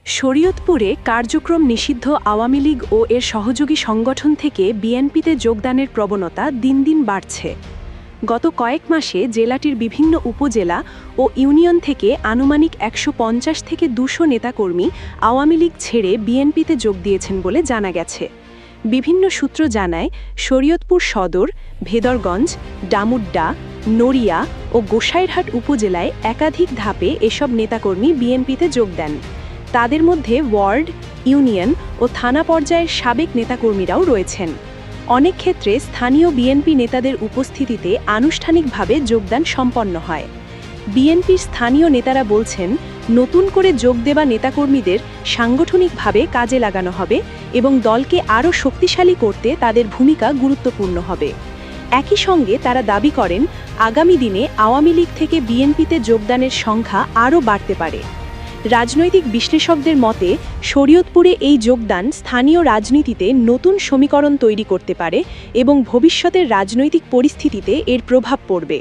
শরীয়তপুরে কার্যক্রম নিষিদ্ধ আওয়ামী লীগ ও এর সহযোগী সংগঠন থেকে বিএনপিতে যোগদানের প্রবণতা দিন দিন বাড়ছে। গত কয়েক মাসে জেলাটির বিভিন্ন উপজেলা ও ইউনিয়ন থেকে আনুমানিক ১৫০ থেকে ২০০ নেতাকর্মী আওয়ামী লীগ ছেড়ে বিএনপিতে যোগ দিয়েছেন বলে জানা গেছে। বিভিন্ন সূত্র জানায়, শরীয়তপুর সদর, ভেদরগঞ্জ, ডামুড্ডা, নড়িয়া ও গোসাইরহাট উপজেলায় একাধিক ধাপে এসব নেতাকর্মী বিএনপিতে যোগ দেন। তাদের মধ্যে ওয়ার্ড, ইউনিয়ন ও থানা পর্যায়ের সাবেক নেতাকর্মীরাও রয়েছেন। অনেক ক্ষেত্রে স্থানীয় বিএনপি নেতাদের উপস্থিতিতে আনুষ্ঠানিকভাবে যোগদান সম্পন্ন হয়। বিএনপির স্থানীয় নেতারা বলছেন, নতুন করে যোগ দেওয়া নেতাকর্মীদের সাংগঠনিকভাবে কাজে লাগানো হবে এবং দলকে আরও শক্তিশালী করতে তাদের ভূমিকা গুরুত্বপূর্ণ হবে। একই সঙ্গে তারা দাবি করেন, আগামী দিনে আওয়ামী লীগ থেকে বিএনপিতে যোগদানের সংখ্যা আরও বাড়তে পারে। রাজনৈতিক বিশ্লেষকদের মতে, শরীয়তপুরে এই যোগদান স্থানীয় রাজনীতিতে নতুন সমীকরণ তৈরি করতে পারে এবং ভবিষ্যতের রাজনৈতিক পরিস্থিতিতে এর প্রভাব পড়বে।